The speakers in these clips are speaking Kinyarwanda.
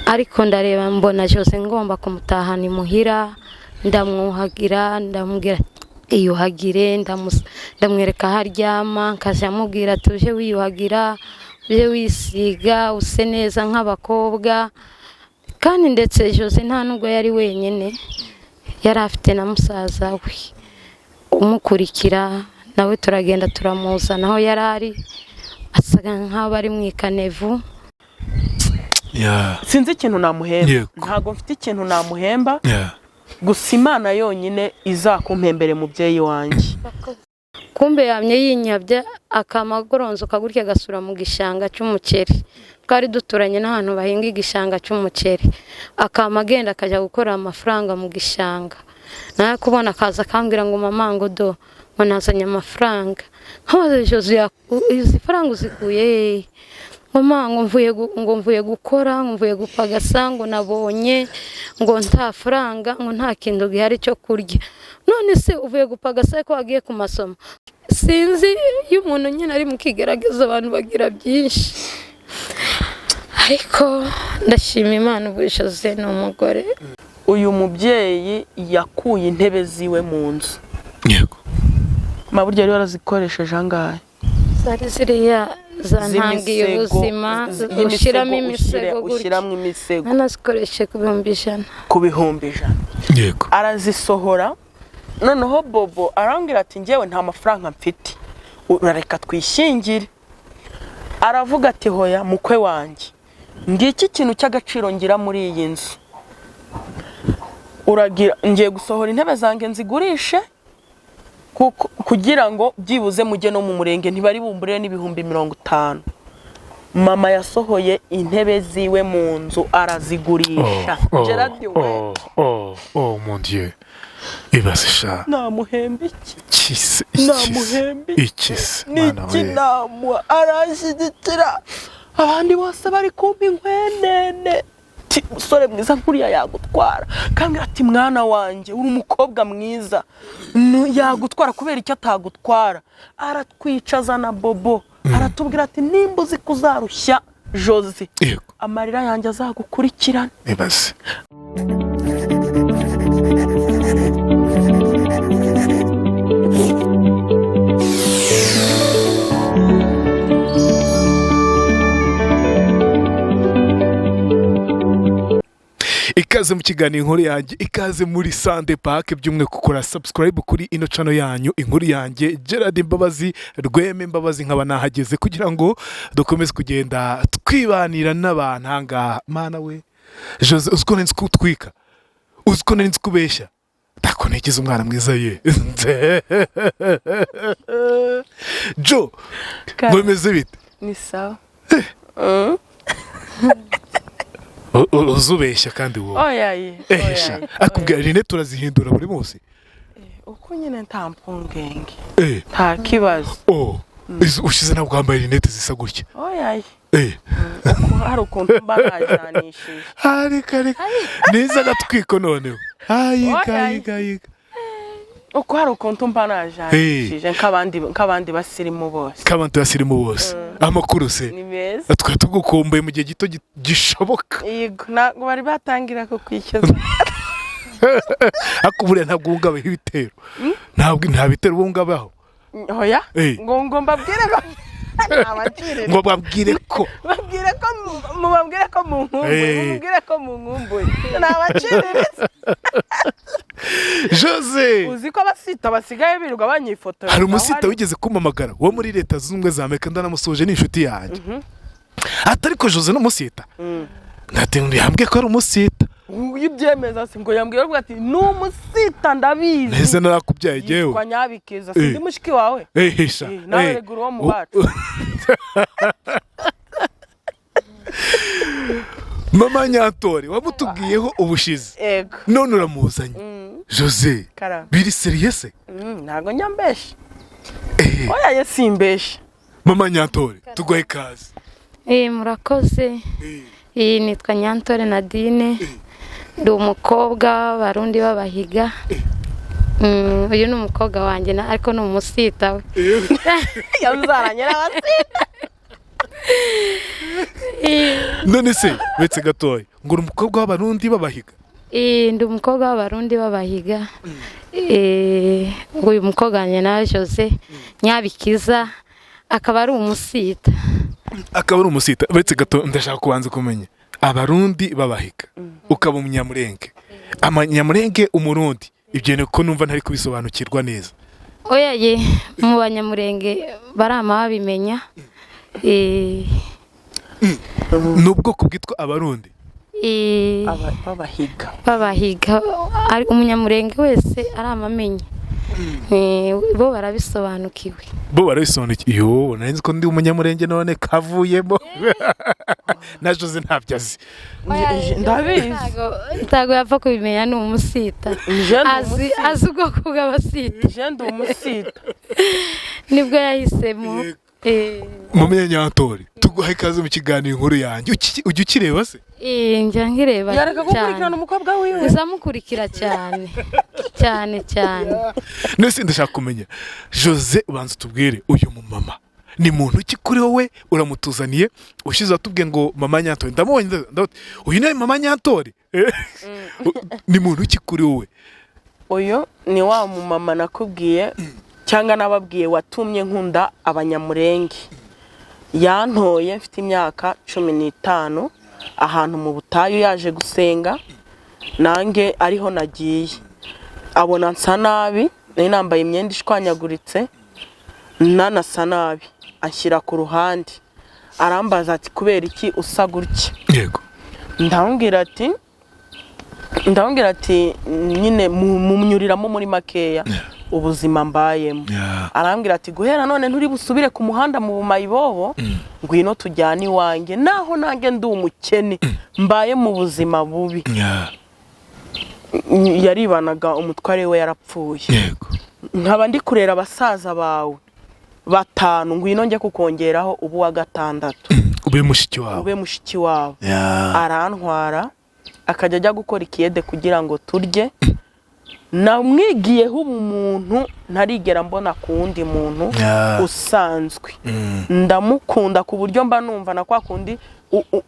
ariko ndareba mbona cyose ngomba kumutahana imuhira ndamwuhagira ndamubwira iyuhagire ndamwereka haryama nkajya mubwira tuje wiyuhagira uje wisiga use neza nk'abakobwa kandi ndetse Jose nta nubwo yari wenyine yari afite na musaza we umukurikira nawe turagenda turamuzana aho yari ari asaga nk'aho bari mu ikanevu sinzi ikintu namuhemba ntago mfite ikintu namuhemba gusa Imana yonyine izakumpembere mubyeyi wanjye kumbe yamye yinyabye akamagoronzo kagurya gasura mu gishanga cy'umuceri twari duturanye n'ahantu bahinga igishanga cy'umuceri akamagenda akajya gukora amafaranga mu gishanga naye kubona akaza akambwira ngo mama ngo do ngo nazanye amafaranga nkabaze Jose izi faranga uzikuye mama ngo mvuye gukora ngo mvuye gupagasa ngo nabonye ngo nta faranga ngo nta kintu gihari cyo kurya none se uvuye gupagasa ko wagiye ku masomo sinzi iyo umuntu nyine ari mu kigerageza abantu bagira byinshi ariko ndashima Imana ubwishoze n'umugore uyu mubyeyi yakuye intebe ziwe mu nzu yego maburyo yari warazikoresheje angahe zari ziriya zantangiye ubuzima ushiramo imisego anazikoreshe ku bihumbi ijana yego arazisohora noneho Bobo arangira ati ngewe nta mafaranga mfite urareka twishyingire aravuga ati hoya mukwe wanjye ngiki ikintu cy'agaciro ngira muri iyi nzu uragira ngiye gusohora intebe zanjye nzigurishe kugira ngo byibuze mujye no mu murenge ntibari bumbure n'ibihumbi 50 mama yasohoye intebe ziwe mu nzu arazigurisha Gerard mon Dieu ibasisha namuhembe iki namuhembe ikise mana we namu arashiditira abandi bose bari kumpa inkwenene musore mwiza nkuriya yagutwara kandi ati mwana wanjye uri umukobwa mwiza yagutwara kubera icyo atagutwara aratwicaza na Bobo aratubwira ati nimba uzi kuzarushya Jose amarira yanjye azagukurikirana ibase ikaze mu kiganiro inkuru yanjye ikaze muri Sunday Park byumwe gukora subscribe kuri ino channel yanyu inkuru yanjye Gerard Mbabazi RWEME Mbabazi nkaba nahageze kugira ngo dukomeze kugenda twibanira n'abantu hanga mana we Jose uziko nzi kutwika uziko nzi kubeshya takonegeze umwana mwiza ye Jo mwemeze bite ni sawa uzubeshya kandi wowe oyaye akubwira rine turazihindura buri munsi uko nyine nta mpungenge nta kibazo ushize nabwo wambaye rinete zisa gutya oyaye hari ukuntu mbanajanishije ariko neza gatwiko noneho yiga uko hari ukuntu mbanajanishije nk'abandi basirimu bose amakuru se ni meza tugukumbuye mu gihe gito gishoboka yego ntabwo bari batangira kukwishyuza akubure ntabwo wungabaho ibitero nta bitero wungabaho oya ngo mbabwire ngo babwire ko mu nkumbuye nabaciriritse Jose uzi ko abasita basigaye birirwa banyifotora hari umusita wigeze kumamagara wo muri leta z'ubumwe za Amerika ndanamusoje n'inshuti yanjye atariko Jose no musita ndatenguye yambwiye ko ari umusita uyibyemeza se ngo yambwiye ati n'umusita ndabizi neza narakubyaye jewe kwa nyabikeza sindi mushiki wawe hisha nawe reguru wo mu bacu mama Nyatore wamutubwiyeho ubushize none uramuzanye Jose biri serious ntago nyambeshe oya simbeshe mama Nyatore tugoye kazi murakoze nitwa Nyantore Nadine ndi umukobwa barundi babahiga uyu ni umukobwa wanjye ariko ni umusita we yazaranye n'abasita none se betse gatoya ngo uri umukobwa w'abarundi babahiga? ndi umukobwa w'abarundi babahiga. uyu mukobwa Nyina Jose Nyabikiza akaba ari umusita. betse gato ndashaka kubanza kumenya abarundi babahiga ukaba umunyamurenge, amanyamurenge umurundi, ibyo ne ko numva ntari kubisobanukirwa neza. Oya ye mu banyamurenge barama babimenya. Nubwo kubwitwa abarundi babahiga ari umunyamurenge wese aramamenye. bo barabisobanukiwe. Yo nanzi ko ndi umunyamurenge none kavuyemo. Na Jose ntabyazi. Ndabizi. Ntago yapfa kubimenya ni umusita. Azi ubwoko bw'abasita. Je ndi umusita. Nibwo yahisemo. Mumenye Nyantori tuguhaye ikaze mu kiganiro inkuru yanjye. Ujye ukireba se? Njya nkireba. Yareka gukurikirana umukobwa wiwe. Uzamukurikira cyane. Cyane. Nese ndashaka kumenya Jose ubanza tubwire uyu mumama ni muntu ki kuri wowe uramutuzaniye ushize atubwiye ngo mama Nyantori ndamubonye uyu ni mama Nyantori. Ni muntu ki kuri wowe? Uyu ni wa mumama nakubwiye cyangwa nababwiye watumye nkunda abanyamurenge. Yantoye mfite imyaka 15 ahantu mu butayu yaje gusenga, nange ariho nagiye. Abona nsa nabi, nari nambaye imyenda ishwanyaguritse, nanasa nabi, anshyira ku ruhande. Arambaza ati kubera iki usa gutya? Yego. Ndambwira ati nyine mumnyuriramo muri makeya ubuzima mbayemo. Arambwira ati guhera none nturi busubire ku muhanda mu Mayibobo, ngwino tujyane iwanjye naho nange ndi umukene mbaye mu buzima bubi. Yaribanaga umutware we yarapfuye. Yego. Nkaba ndi kurera abasaza bawe 5, ngwino njye kukongeraho ubu wa 6. Ube mushiki wawe. Arantwara akajya ajya gukora ikiyede kugira ngo turye. Namwigiyeho umuntu ntarigera mbona kundi muntu usanzwe. Ndamukunda ku buryo mba numva na kwa kundi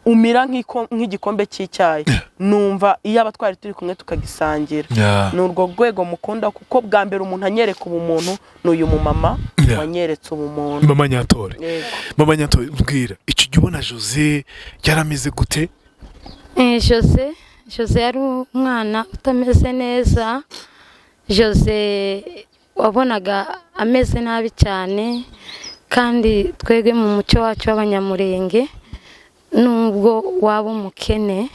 umira nk'igikombe cy'icyayi. Numva iyo abatwari turi kumwe tukagisangira. N'urwo rwego mukunda kuko bwa mbere umuntu anyereka ubumuntu n'uyu mumama wanyeretse ubumuntu. Mama Nyantori. Mama Nyantori mbwira icyo gihe ubona Jose yarameze gute? Jose yari umwana utameze neza. Jose wabonaga ameze nabi cyane, kandi twege mu mucyo wacu w'abanyamurenge nubwo waba umukene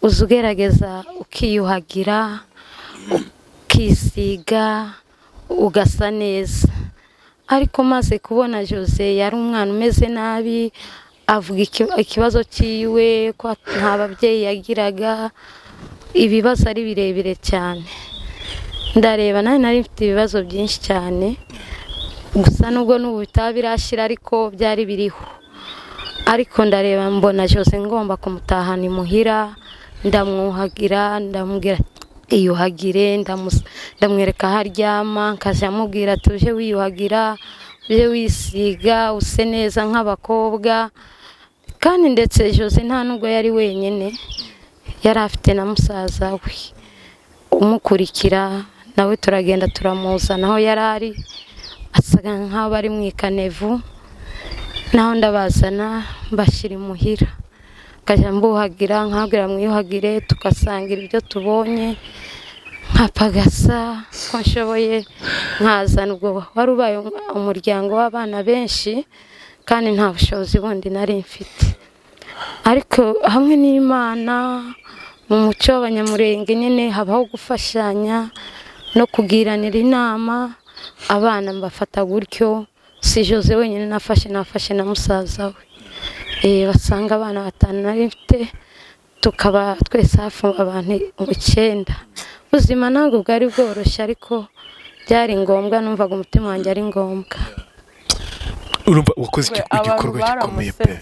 uzugerageza ukiyuhagira ukisiga ugasa neza. Ariko maze kubona Jose yari umwana umeze nabi, avuga ikibazo cyiwe ko nta babyeyi yagiraga, ibibazo ari birebire cyane. Ndareba nari mfite ibibazo byinshi cyane, gusa nubwo n'ubu bitabirashira ariko byari biriho. Ariko ndareba mbona Jose ngomba kumutahana imuhira, ndamwuhagira, ndamubwira iyuhagire, ndamwereka aho aryama, nkajya mubwira tuje wiyuhagira, uje wisiga, use neza nk'abakobwa. Kandi ndetse Jose nta nubwo yari wenyine, yari afite na musaza we umukurikira, nawe turagenda turamuzana aho yari ari, asaga nk'aho bari mu ikanevu. Naho ndabazana mbashyira imuhira, nkajya mbuhagira, nkabwira mwiyuhagire, tugasangira ibyo tubonye, nkapagasa ko nshoboye, nkazana. Ubwo wari ubaye umuryango w'abana benshi kandi nta bushobozi bundi nari mfite. Ariko hamwe n'Imana mu mucyo w'abanyamurenge nyine habaho gufashanya no kugiranira inama. Abana mbafata gutyo, si Jose wenyine nafashe na musaza we. Basanga abana 5 nari mfite, tukaba twese hafi abantu 9. Ubuzima ntabwo bwari bworoshye ariko byari ngombwa, numvaga umutima wanjye ari ngombwa. Urumva wakoze igikorwa gikomeye pe.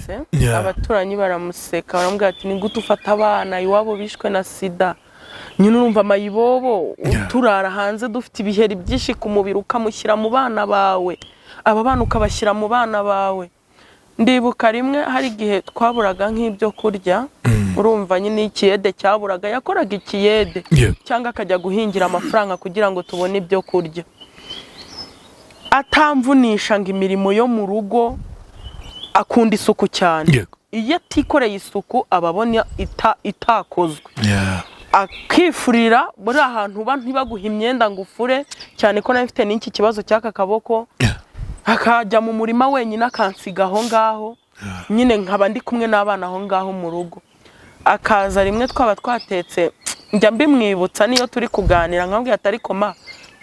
Abaturanyi baramuseka, baramubwira ati ni gute ufata abana iwabo bishwe na sida. Nyine urumva Mayibobo turara hanze dufite ibiheri byinshi ku mubiri ukamushyira mu bana bawe, aba bana ukabashyira mu bana bawe. ndibuka rimwe hari igihe twaburaga nk'ibyo kurya urumva nyine ikiyede cyaburaga yakoraga ikiyede cyangwa akajya guhingira amafaranga kugira ngo tubone ibyo kurya atamvunisha ngo imirimo yo mu rugo akunda isuku cyane iyo atikoreye isuku ababona itakozwe akifurira muri ahantu ntibaguha imyenda ngo ufure cyane ko nawe mfite n'iki kibazo cy'aka kaboko akajya mu murima wenyine akansiga aho ngaho nyine nkaba ndi kumwe n'abana aho ngaho mu rugo akaza rimwe twaba twatetse njya mbimwibutsa niyo turi kuganira nkabwira ati ariko ma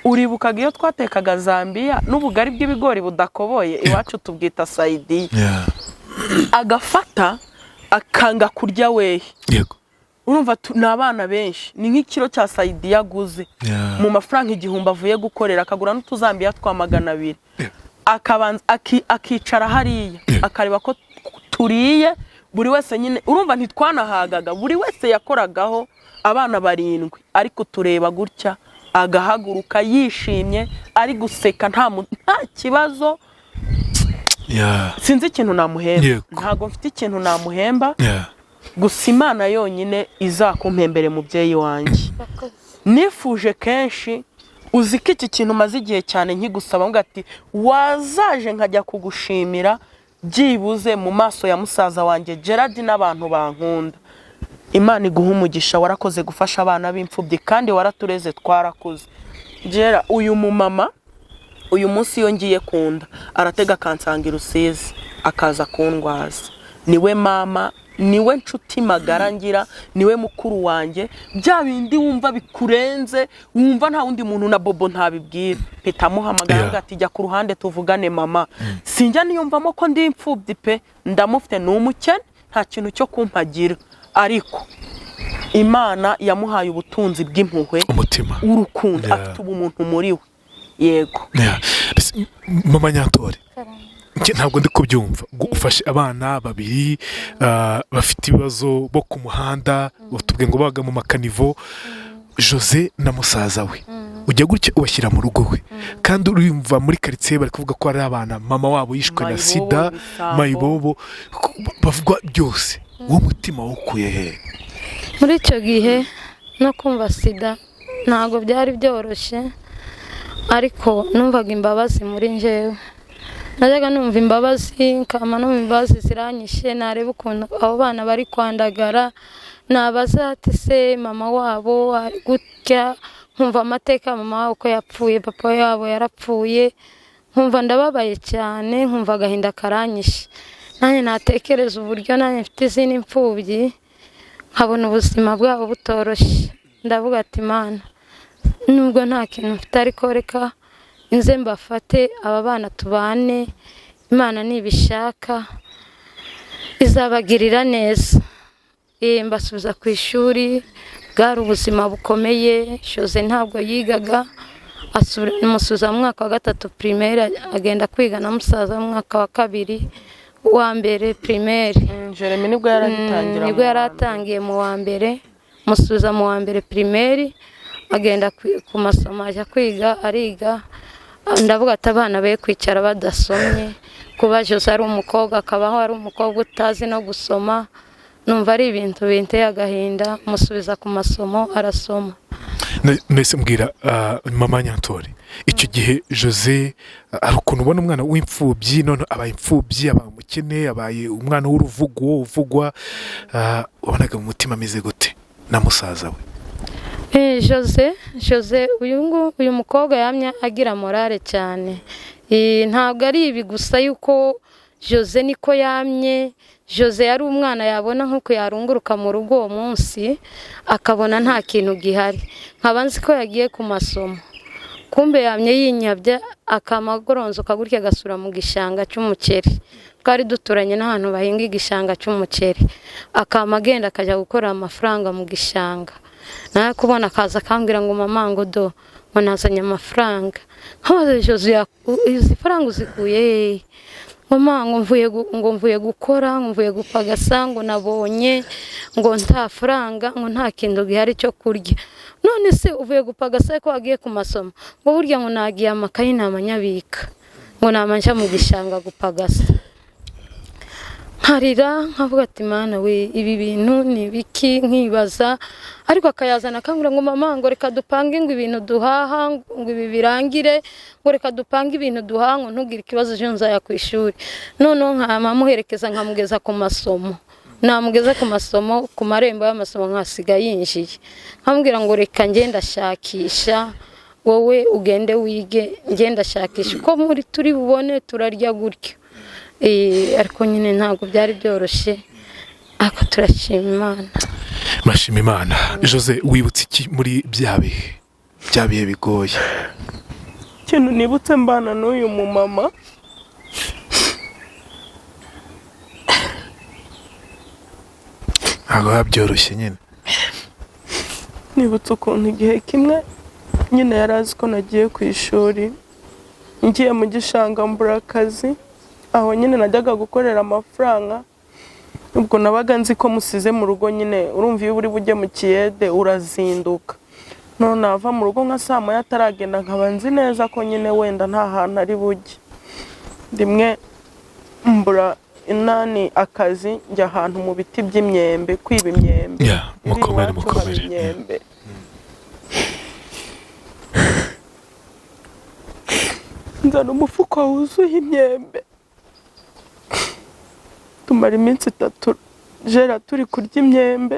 uribukaga iyo twatekaga Zambia n'ubugari bw'ibigori budakoboye iwacu tubwita sayidiya agafata akanga kurya wehe urumva n'abana benshi ni nk'ikiro cya sayidiya aguze mu mafaranga 1000 avuye gukorera akagura n'utuzambiya twa 200 akabanza akicara hariya akareba ko turiye buri wese nyine urumva ntitwanahagaga buri wese yakoragaho abana 7 ariko tureba gutya agahaguruka yishimye ari guseka nta kibazo sinzi ikintu namuhemba ntago mfite ikintu namuhemba gusa Imana yonyine izakumpembere mubyeyi wanjye nifuje kenshi uziko iki kintu maze igihe cyane nkigusaba ngo ati wazaje nkajya kugushimira byibuze mu maso ya musaza wanjye Gerard n'abantu bankunda Imana iguha umugisha warakoze gufasha abana b'imfubyi kandi waratureze twarakuze Gera uyu mumama uyu munsi yongiye kunda aratega kansangira Rusizi akaza kundwaza niwe mama niwe nshuti magara ngira niwe mukuru wanjye bya bindi wumva bikurenze wumva nta wundi muntu na Bobo ntabibwira peta muhamagara ati jya ku ruhande tuvugane mama sinjya niyumvamo ko ndi imfubyi pe ndamufite n'umukene nta kintu cyo kumpagira ariko Imana yamuhaye ubutunzi bw'impuhwe umutima urukundo afite ubumuntu muri we yego mama Nyantore ntabwo ndi kubyumva ufashe abana 2 bafite ibibazo bo ku muhanda utubwe ngo baga mu makanivo Jose na musaza we ujya gutya ubashyira mu rugo we kandi urumva muri quartier bari kuvuga ko ari abana mama wabo yishwe na sida Mayibobo bavuga byose uwo mutima wukuye he muri icyo gihe no kumva sida ntago byari byoroshye ariko numvaga imbabazi muri njyewe najyaga numva imbabazi kama numva imbabazi ziranyishe nareba ukuntu abo bana bari kwandagara nabaza ati se mama wabo ari gutya nkumva amateka mama wabo ko yapfuye papa yabo yarapfuye nkumva ndababaye cyane nkumva agahinda karanyishe nanjye natekereza uburyo nanjye mfite izindi imfubyi nkabona ubuzima bwabo butoroshye ndavuga ati Mana nubwo nta kintu mfite ariko reka inze mbafate aba bana tubane Imana nibishaka izabagirira neza mbasubiza ku ishuri bwari ubuzima bukomeye Jose ntabwo yigaga musubiza mu mwaka wa 3 primaire agenda kwiga na musaza mu mwaka wa 2 wa mbere primaire Jeremy nibwo yaratangiye mu wa mbere musubiza mu wa mbere primaire agenda ku masomo ajya kwiga ariga ndavuga ati abana be kwicara badasomye kuba Jose ari umukobwa akabaho ari umukobwa utazi no gusoma numva ari ibintu binteye agahinda musubiza ku masomo arasoma nese mbwira mama Nyantore icyo gihe Jose ari ukuntu ubona umwana w'imfubyi none abaye imfubyi abaye umukene abaye umwana w'uruvugo uvugwa wabonaga mu mutima ameze gute na musaza we Jose uyu mukobwa yamye agira morale cyane ntabwo ari ibi gusa yuko Jose niko yamye Jose yari umwana yabona nkuko yarunguruka mu rugo uwo munsi akabona nta kintu gihari nkabanzi ko yagiye ku masomo kumbe yamye yinyabya akamagoronzo kagurya gasura mu gishanga cy'umuceri twari duturanye n'ahantu bahinga igishanga cy'umuceri akamagenda akajya gukora amafaranga mu gishanga naye kubona akaza akambwira ngo mama ngo do ngo nazanye amafaranga nkabaze Jose izi faranga uzikuye mama ngo mvuye gukora mvuye gupagasa ngo nabonye ngo nta faranga ngo nta kintu gihari cyo kurya none se uvuye gupagasa ko wagiye ku masomo ngo burya ngo nagiye amakayi namanyabika ngo namanja mu gishanga gupagasa nkarira nkavuga ati mana we ibi bintu ni biki nkibaza ariko akayazana akambwira ngo mama ngo reka dupange ngo ibintu duhaha ngo ibi birangire ngo reka dupange ibintu duhaha ngo ntugire ikibazo cyo nzaya ku ishuri noneho nkamuherekeza nkamugeza ku masomo namugeza ku masomo ku marembo y'amasomo nkasiga yinjiye nkambwira ngo reka ngenda shakisha wowe ugende wige ngenda shakisha uko muri turi bubone turarya gutyo ariko nyine ntabwo byari byoroshye ariko turashima Imana. Mashima Imana. Jose, wibutse iki muri byabihe bigoye? Ikintu nibutse mbana n'uyu mumama ntabwo byoroshye nyine. Nibutse ukuntu igihe kimwe nyine yarazi ko nagiye ku ishuri ngiye mu gishanga mbura akazi aho nyine najyaga gukorera amafaranga ubwo nabaga nzi ko musize mu rugo nyine urumva iyo uri bujye mu kiyede urazinduka none ava mu rugo nka saa moya ataragenda nkaba nzi neza ko nyine wenda nta hantu ari bujye rimwe mbura inani akazi njya ahantu mu biti by'imyembe kwiba imyembe mukomere nzana umufuka wuzuye imyembe tumara iminsi 3 jera turi kurya imyembe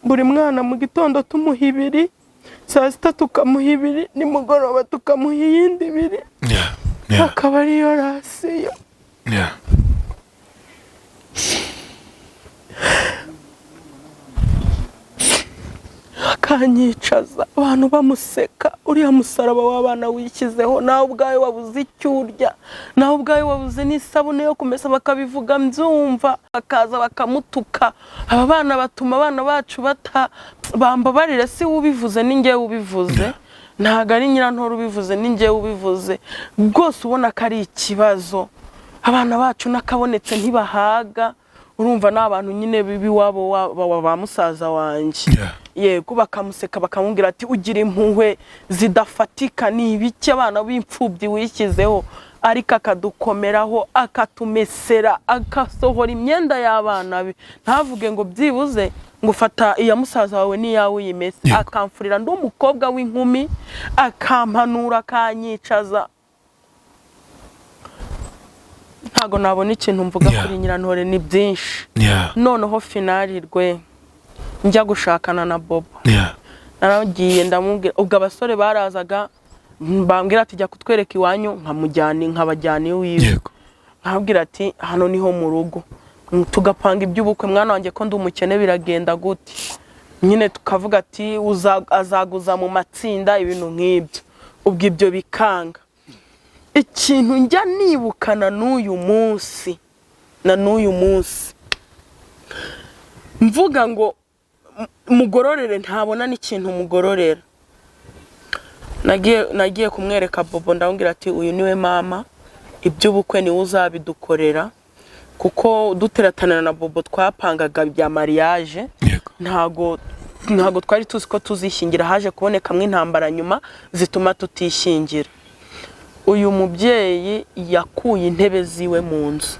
buri mwana mu gitondo tumuha 2 saa 6 tukamuha 2 nimugoroba tukamuha iyindi 2 akaba ariyo rasiyo akanyicaza abantu bamuseka uriya musaraba w'abana wishyizeho nawe ubwawe wabuze icyo urya nawe ubwawe wabuze n'isabune yo kumesa bakabivuga mbyumva bakaza bakamutuka aba bana batuma abana bacu bambabarira si ubivuze ninjye ubivuze ntago ari nyirantoro ubivuze ninjye ubivuze rwose ubona ko ari ikibazo abana bacu nakabonetse ntibahaga urumva n'abantu nyine bibi wabo ba musaza wanje yego bakamuseka bakamubwira ati ugira impuhwe zidafatika ni ibiki abana b'imfubyi wishyizeho ariko akadukomeraho akatumesera akasohora imyenda y'abana be ntavuge ngo byibuze ngo fata iya musaza wawe n'iyawe uyimese akamfurira ndi umukobwa w'inkumi akampanura akanyicaza ntago nabona ikintu mvuga kuri nyirantore ni byinshi noneho finali RWEME njya gushakana na Bobo naragiye ndamubwira ubwo abasore barazaga bambwira ati jya kutwereka iwanyu nkabajyana iwiwe nkabwira ati hano niho mu rugo tugapanga iby'ubukwe mwana wanjye ko ndi umukene biragenda gute nyine tukavuga ati azaguza mu matsinda ibintu nk'ibyo ubwo ibyo bikanga ikintu njya nibukana n'uyu munsi mvuga ngo mugororere ntabona n'ikintu mugororera nagiye kumwereka Bobo ndamubwira ati uyu niwe mama iby'ubukwe ni uzabidukorera kuko duteratanira na Bobo twapangaga bya mariage ntago twari tuzi ko tuzishingira haje kuboneka intambara nyuma zituma tutishingira uyu mubyeyi yakuye intebe ziwe mu nzu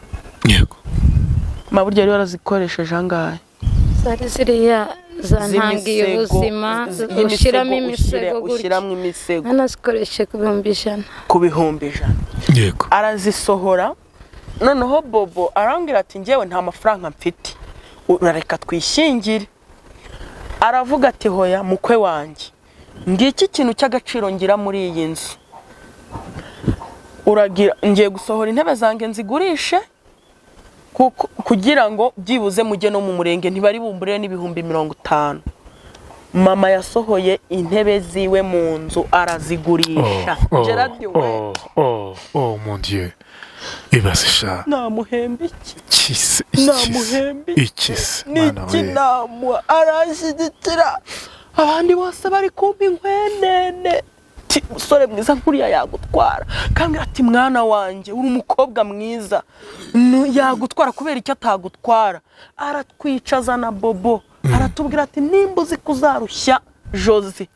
maburyo yari yarazikoresheje angahe zari ziriya zantangiye ubuzima ushiramo imisego anazikoreshe ku bihumbi ijana yego arazisohora noneho Bobo arambwira ati njyewe nta mafaranga mfite urareka twishyingire aravuga ati hoya mukwe wanjye ngiki ikintu cy'agaciro ngira muri iyi nzu uragira ngiye gusohora intebe zanjye nzigurishe kugira ngo byibuze mujye no mu murenge ntibari bumbure n'ibihumbi 50 mama yasohoye intebe ziwe mu nzu arazigurisha Gerard mon dieu ibasisha namuhembe iki namu arashiditira abandi bose bari kumpa inkwenene musore mwiza nkuriya yagutwara kandi ati mwana wanjye uri umukobwa mwiza yagutwara kubera icyo atagutwara aratwicaza na Bobo aratubwira ati nimba uzi kuzarushya Jose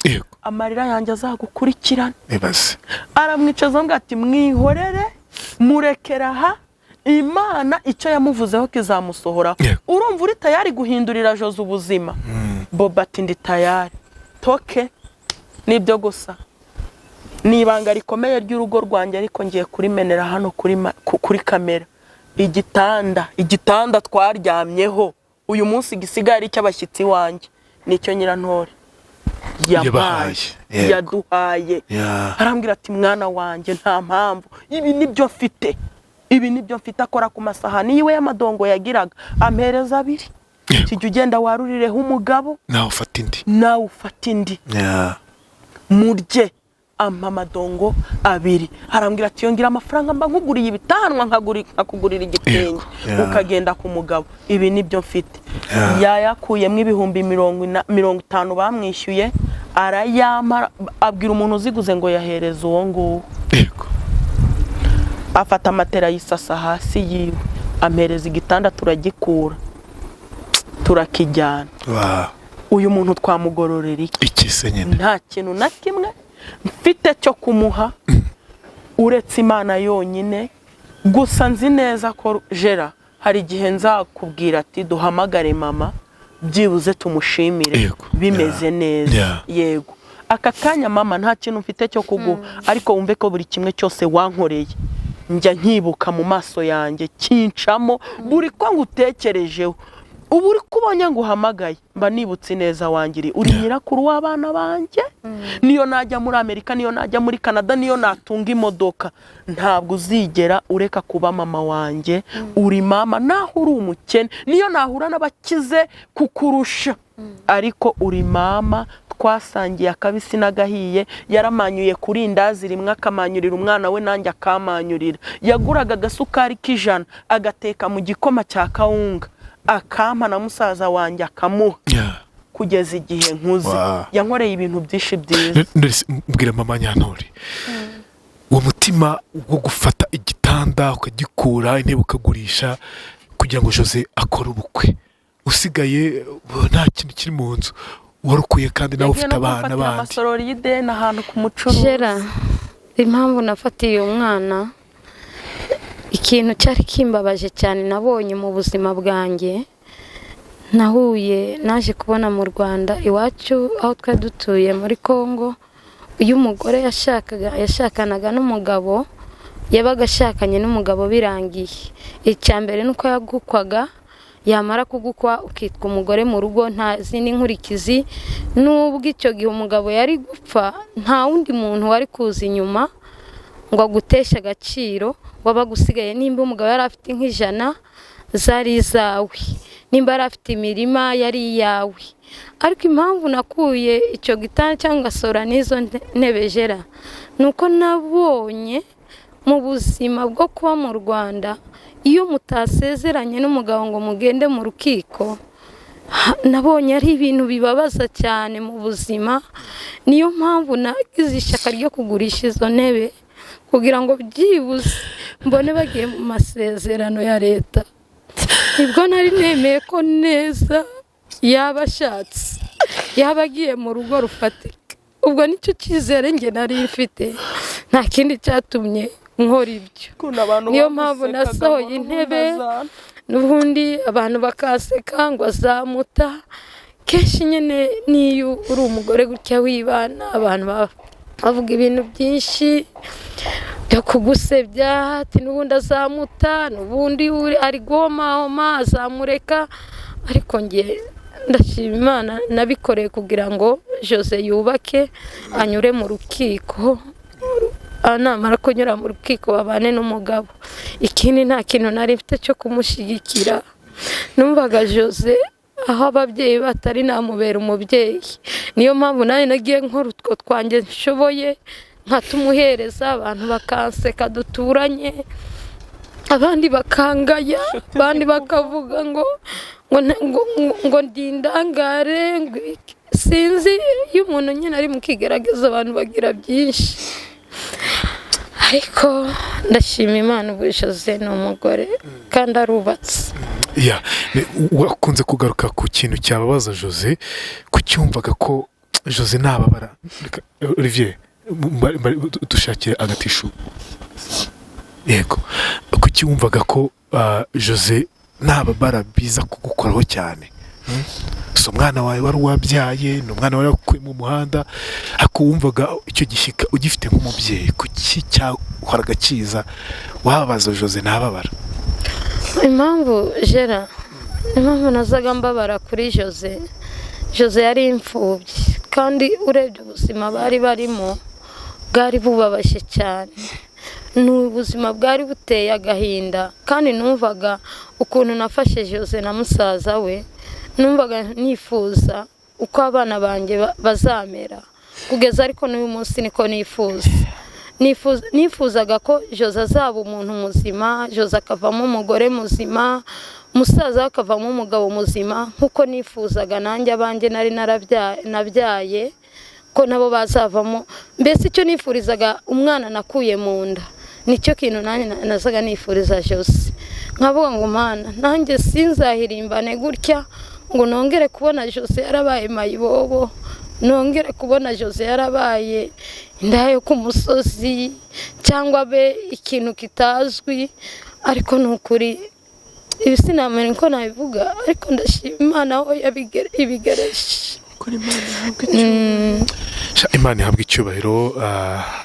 amarira yanjye azagukurikirana ibase aramwicaza ngo ati mwihorere murekera aha Imana icyo yamuvuzeho kizamusohora. Urumva uri tayari guhindurira Jose ubuzima? Bobo ati ndi tayari. Toke nibyo gusa. Ni ibanga rikomeye ry'urugo rwanjye ariko ngiye kurimenera hano kuri kamera. Igitanda twaryamyeho uyu munsi gisigaye ari cy'abashyitsi wanjye nicyo Nyirantore yabaye yaduhaye. Arambwira ati mwana wanjye nta mpamvu, ibi nibyo mfite akora ku masahani yiwe y'amadongo yagiraga ampereza 2. Kijya ugenda warurireho umugabo nawe ufata indi murye amadongo 2. Arambwira ati yongira amafaranga mba nkuguriye ibitanwa nkakugurira igitenge ukagenda ku mugabo. Ibi nibyo mfite. Yakuyemo ibihumbi 50 bamwishyuye arayamara, abwira umuntu uziguze ngo yahereza uwo nguwo. Afata amatera yisasa hasi yiwe ampereza igitanda turagikura turakijyana. Uyu muntu twamugororera iki se nyine? Nta kintu na kimwe mfite cyo kumuha uretse Imana yonyine. Gusa nzi neza ko Jera hari igihe nzakubwira ati duhamagare mama byibuze tumushimire bimeze neza. Yego aka kanya mama nta kintu mfite cyo kuguha, ariko wumve ko buri kimwe cyose wankoreye njya nkibuka mu maso yanjye kincamo buri ko ngutekerejeho. Ubu uri kubonye ngo uhamagaye mba nibutse neza wangiri uri nyirakuru w'abana banjye. Niyo najya muri Amerika, niyo najya muri Canada, niyo natunga imodoka, ntabwo uzigera ureka kuba mama wanjye. Uri mama naho uri umukene, niyo nahura n'abakize kukurusha, ariko uri mama. Twasangiye akabisi n'agahiye, yaramanyuye kuri indazi rimwe akamanyurira umwana we nanjye akamanyurira. Yaguraga agasukari k'ijana agateka mu gikoma cya kawunga akampa na musaza wanjye akamuha kugeza igihe nkuze. Yankoreye ibintu byinshi byiza. Mbwira mama Nyantore, uwo mutima wo gufata igitanda ukagikura intebe ukagurisha kugira ngo Jose akore ubukwe, usigaye nta kintu kiri mu nzu warukuye kandi nawe ufite abana bandi. Amasoro y'ideni ahantu ku mucuruzi. Jera, impamvu nafatiye umwana, ikintu cyari kimbabaje cyane nabonye mu buzima bwanjye, naje kubona mu Rwanda iwacu aho twari dutuye muri Kongo, uyu mugore yashakanaga n'umugabo, yabaga ashakanye n'umugabo birangiye. Icyambere nuko yagukwaga, yamara kugukwa ukitwa umugore mu rugo, nta zindi nkurikizi. Nubwo icyo gihe umugabo yari gupfa, nta wundi muntu wari kuza inyuma ngo aguteshe agaciro. Waba gusigaye nimba umugabo yari afite nk'ijana zari izawe, nimba yari afite imirima yari iyawe. Ariko impamvu nakuye icyo gitanda cyangwa ngasora n'izo ntebe Jera, nuko nabonye mu buzima bwo kuba mu Rwanda, iyo mutasezeranye n'umugabo ngo mugende mu rukiko, nabonye ari ibintu bibabaza cyane mu buzima. Niyo mpamvu nagize ishyaka ryo kugurisha izo ntebe kugira ngo byibuze mbone bagiye mu masezerano ya leta. Nibwo nari nemeye ko Neza yaba ashatse, yaba agiye mu rugo rufatika. Ubwo nicyo cyizere nge nari mfite, nta kindi cyatumye nkora ibyo. Niyo mpamvu nasohoye intebe, n'ubundi abantu bakaseka ngo azamuta. Kenshi nyine niyo uri umugore gutya wibana, abantu bavuga ibintu byinshi byo kugusebya, ati n'ubundi azamuta, n'ubundi ari goma azamureka. Ariko nge ndashima Imana nabikoreye kugira ngo Jose yubake, anyure mu rukiko, namara kunyura mu rukiko babane n'umugabo. Ikindi nta kintu nari mfite cyo kumushyigikira. Numvaga Jose aho ababyeyi batari namubera umubyeyi. Niyo mpamvu nawe nagiye nkora utwo twanjye nshoboye, nkatumuhereza. Abantu bakanseka duturanye, abandi bakangaya, abandi bakavuga ngo ndindangare. Sinzi, iyo umuntu nyine ari mu kigerageza abantu bagira byinshi, ariko ndashima Imana ubu Jose ni umugore kandi arubatse. Wakunze kugaruka ku kintu cyababaza Jose, kucyumvaga ko Jose nababara. Olivier, dushakire agatishu. yego kuki wumvaga ko Jose ntababara biza kugukoraho cyane so umwana wawe wari wabyaye ni umwana wari wakuye mu muhanda ariko wumvaga icyo gishyika ugifite nk'umubyeyi kuki cyahoraga kiza wabaza Jose ntababara impamvu nazaga mbabara kuri Jose yari imfubyi kandi urebye ubuzima bari barimo bwari bubabashye cyane ni ubuzima bwari buteye agahinda kandi numvaga ukuntu nafashe Jose na musaza we numvaga nifuza uko abana banjye bazamera kugeza ariko n'uyu munsi niko nifuzaga ko Jose azaba umuntu muzima Jose akavamo umugore muzima musaza akavamo umugabo muzima nkuko nifuzaga nanjye abanjye nari nabyaye ko nabo bazavamo mbese icyo nifurizaga umwana nakuye mu nda nicyo kintu nanjye nazaga nifuriza Jose nkavuga ngo mana nanjye sinzahirimbane gutya ngo nongere kubona Jose yarabaye Mayibobo nongere kubona Jose yarabaye indayo ku musozi cyangwa be ikintu kitazwi ariko nukuri ibi sinamenye ko nabivuga ariko ndashima Imana aho yabigereje kuri Imana Imana ihabwa icyubahiro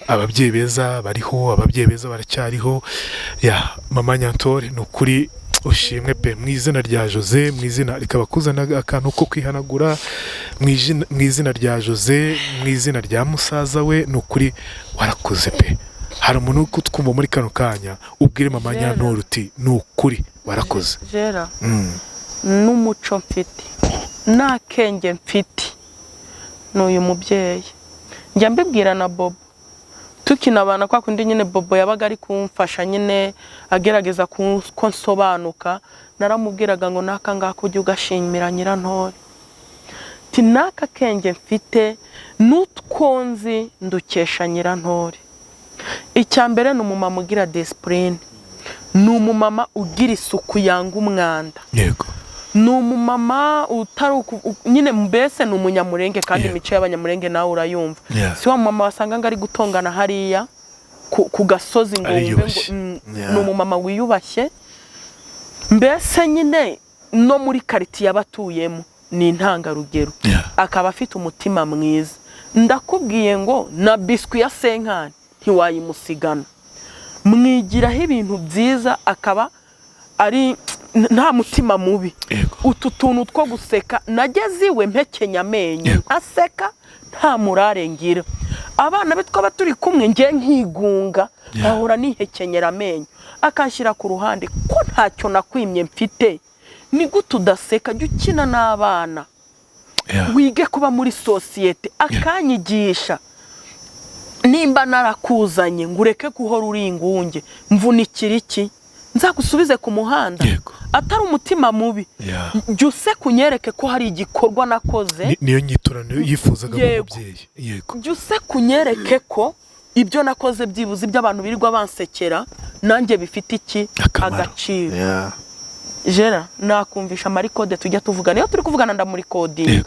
ababyeyi beza bariho ababyeyi beza baracyariho ya mama Nyantore ni ukuri ushimwe pe mu izina rya Jose mu izina rikaba kuzana akantu ko kwihanagura mu izina rya Jose mu izina rya musaza we ni ukuri warakoze pe hari umuntu uri kutwumva muri kano kanya ubwire mama Nyantore uti ni ukuri warakoze Jera n'umuco mfite n'akenge mfite n'uyu mubyeyi njya mbibwira na Bobo tukinabana kwa kundi nyine Bobo yabaga ari kumfasha nyine agerageza ko nsobanuka naramubwiraga ngo naka ngako ujye ugashimira Nyirantore ti naka kenge mfite n'utwonzi ndukesha Nyirantore icyambere ni umumama ugira discipline ni umumama ugira isuku yanga umwanda yego ni umumama utari nyine mbese ni umunyamurenge kandi imico y'abanyamurenge nawe urayumva si wa mama wasanga ngo ari gutongana hariya ku gasozi ngo ni umumama wiyubashye mbese nyine no muri quartier abatuyemo ni intangarugero akaba afite umutima mwiza ndakubwiye ngo na biswi ya senkani ntiwayimusigana mwigiraho ibintu byiza akaba ari nta mutima mubi utu tuntu two guseka nageze iwe mpekenya amenyo aseka nta murare ngira abana be twaba turi kumwe ngiye nkigunga ahora nihekenyera amenyo akanshyira ku ruhande ko ntacyo nakwimye mfite ni gute udaseka jya ukina n'abana wige kuba muri sosiyete akanyigisha nimba narakuzanye ngo ureke guhora uri ingunge mvunikira iki nzagusubize ku muhanda atari umutima mubi jya useka unyereke ko hari igikorwa nakoze niyo nyiturano yifuzaga umubyeyi yego jya useka unyereke ko ibyo nakoze byibuze iby'abantu birirwa bansekera nanjye bifite iki agaciro Jera nakumvisha amarikode tujya tuvugana niyo turi kuvugana ndamuri coding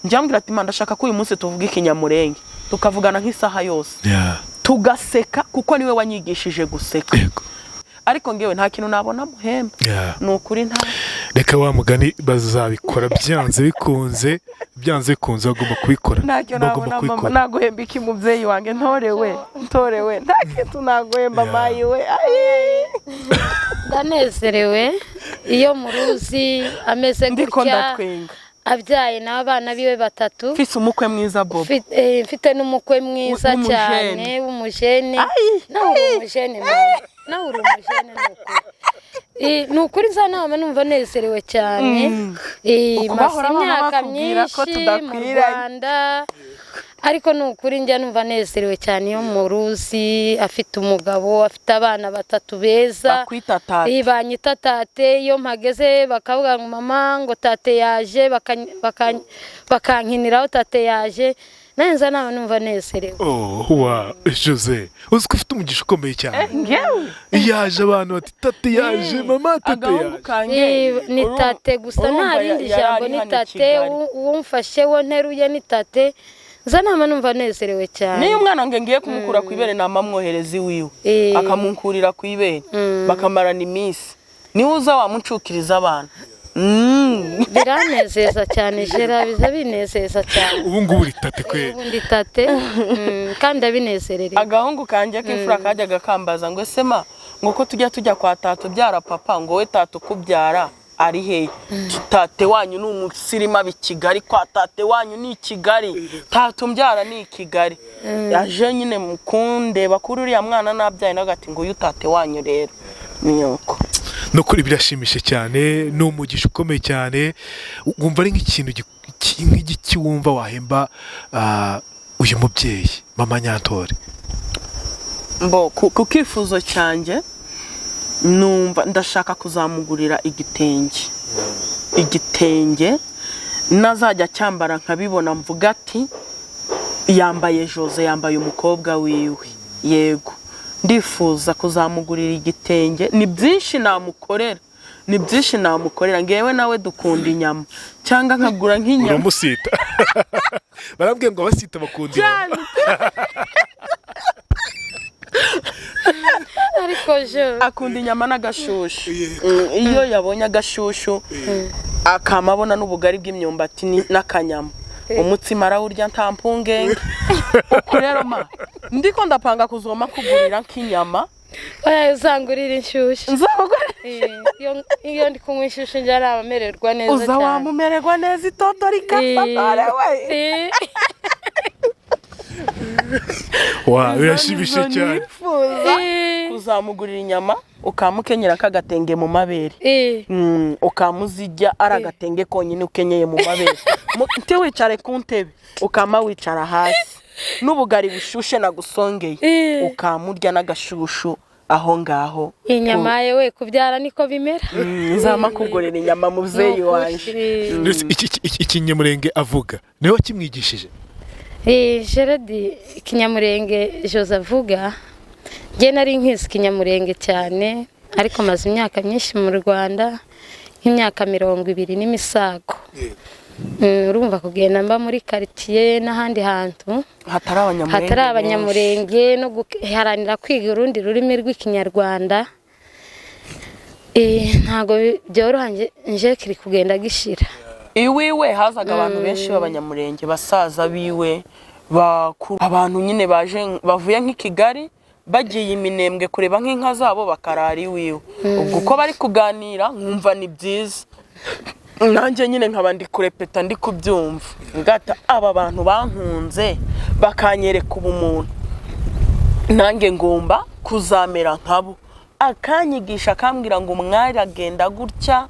njyambwira ati Imana ndashaka ko uyu munsi tuvuga ikinyamurenge tukavugana nk'isaha yose tugaseka kuko niwe wanyigishije guseka ariko ngewe nta kintu nabona muhemba ni ukuri nta reka wa mugani bazabikora byanze bikunze bagomba kubikora naguhemba iki mubyeyi wanjye ntorewe nta kintu naguhemba mayiwe ndanezerewe iyo muruzi ameze gutya abyaye n'abana biwe batatu mfite umukwe mwiza Bobo mfite n'umukwe mwiza cyane w'umujene nawe uri umujene ni ukuri za nama numva nezerewe cyane maze imyaka myinshi mu Rwanda ariko ni ukuri njya numva nezerewe cyane iyo muruzi afite umugabo afite abana batatu beza banyita tate iyo mpageze bakavuga ngo mama ngo tate yaje bakankiniraho tate yaje nanza nawe numva nezerewe wa Jose uzi ko ufite umugisha ukomeye cyane yaje abantu bati tate yaje mama tate yaje ni tate gusa nta rindi jambo ni tate uwumfashe wo nteruye ni tate za nama numva nezerewe cyane. niyo umwana ngiye kumukura ku ibere nama mwohereza iwiwe akamunkurira ku ibere bakamarana iminsi niwe uza wamucukiriza abana. Biranezeza cyane jera biza binezeza cyane. ubu ngubu ritate kweli. Ubu nditate kandi abinezerere. Agahungu kanje k'imfura kajyaga kambaza ngo sema ngo ko tujya kwa tatu byara papa ngo we tatu kubyara ari he tate wanyu ni umusirima b'Kigali kwa tate wanyu ni Kigali tatu mbyara ni Kigali yaje nyine mukunde bakuru uriya mwana nabyaye nagati ngo utate wanyu rero niyoko no kuri birashimishe cyane no umugisha ukomeye cyane wumva ari nk'ikintu nk'igiki wumva wahemba uyu mubyeyi mama Nyantore. Mbo kukifuzo cyanje numva ndashaka kuzamugurira igitenge nazajya cyambara nkabibona mvuga ati yambaye Jose yambaye umukobwa wiwe. Yego ndifuza kuzamugurira igitenge ni byinshi namukorera ngewe nawe dukunda inyama cyangwa nkagura nk'inyama uramusita barambwiye ngo abasita bakunda inyama ariko je akunda inyama n'agashushu iyo yabonye agashushu akamabona n'ubugari bw'imyumbati n'akanyama umutsima arawurya nta mpungenge uko rero ma ndiko ndapanga kuzoma kugurira nk'inyama uzangurira inshyushyu iyo ndi kunywa inshyushyu njya nabamererwa neza cyane uza wamumererwa neza itoto rikafara we birashimishe cyane kuzamugurira inyama ukamukenyera kagatenge mu mabere ukamuzijya ari agatenge konyine ukenyeye mu mabere nte wicare ku ntebe ukama wicara hasi n'ubugari bushushe nagusongeye ukamurya n'agashushu aho ngaho inyama yewe kubyara niko bimera nzama kugorera inyama muvyeyi wanje ikinyamurenge avuga niwe kimwigishije. Gerard ikinyamurenge Jose avuga nge nari nkizi ikinyamurenge cyane ariko maze imyaka myinshi mu Rwanda nk'imyaka 20 n'imisago. Urumva kugenda mba muri quartier n'ahandi hantu hatari abanyamurenge no guharanira kwiga urundi rurimi rw'ikinyarwanda ntago byorohanje nje kiri kugenda gishira. Iwiwe hazaga abantu benshi b'abanyamurenge basaza biwe bakuru abantu nyine bavuye nk'Ikigali bagiye iminembwe kureba nk'inka zabo bakarara iwiwe ubwo uko bari kuganira nkumva ni byiza nanjye nyine nkaba ndi kurepeta ndi kubyumva ngata aba bantu bankunze bakanyereka ubumuntu nange ngomba kuzamera nkabo akanyigisha akambwira ngo umwari agenda gutya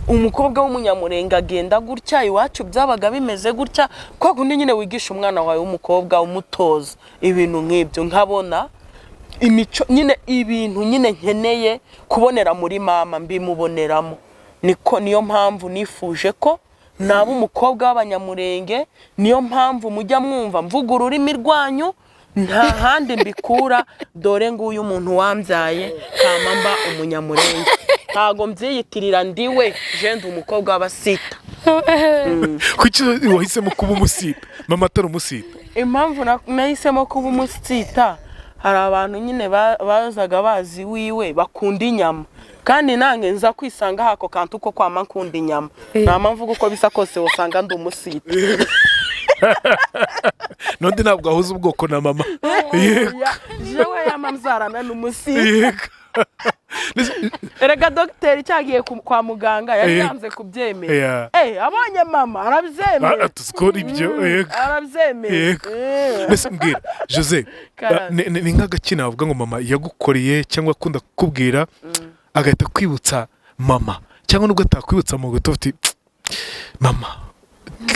umukobwa w'umunyamurenge agenda gutya iwacu byabaga bimeze gutya kwa kundi nyine wigisha umwana wawe w'umukobwa umutoza ibintu nk'ibyo nkabona imico nyine ibintu nyine nkeneye kubonera muri mama mbimuboneramo niyo mpamvu nifuje ko naba umukobwa w'abanyamurenge niyo mpamvu mujya mwumva mvuga ururimi rwanyu nta handi mbikura dore ngo uyu muntu wambyaye kamamba umunyamurenge ntago mbyiyitirira ndiwe jenda umukobwa w'abasita. Kuki wahisemo kuba umusita mama atari umusita? Impamvu nahisemo kuba umusita hari abantu nyine bazaga bazi wiwe bakunda inyama kandi nange nza kwisanga hako kantu ko kwama nkunda inyama nta mpamvu uko bisa kose usanga ndi umusita. None ntabwo ahuza ubwoko na mama. Jewe yamamzarana n'umusita. Erega dogiteri cyagiye kwa muganga yaranze kubyemera. Abonye mama arabyemera. Atuzikora ibyo. Arabyemera. Mbese mbwira Jose ni nk'agakina bavuga ngo mama yagukoreye cyangwa akunda kukubwira agahita kwibutsa mama cyangwa nubwo atakwibutsa mu guto uti mama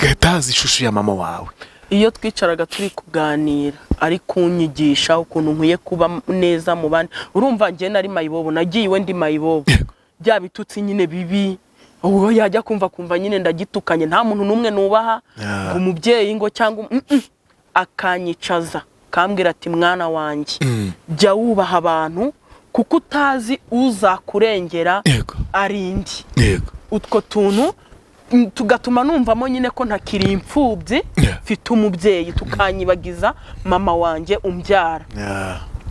gahita haza ishusho ya mama wawe. Iyo twicaraga turi kuganira ari kunyigisha ukuntu nkwiye kuba neza mu bandi urumva nge nari Mayibobo nagiye ndi Mayibobo bya bitutsi nyine bibi uwo yajya kumva nyine ndagitukanye nta muntu numwe nubaha ngo umubyeyi ngo cyangwa akanyicaza kambwira ati mwana wanjye jya wubaha abantu kuko utazi uzakurengera arindi utwo tuntu tugatuma numvamo nyine ko ntakiri imfubyi mfite umubyeyi tukanyibagiza mama wanjye umbyara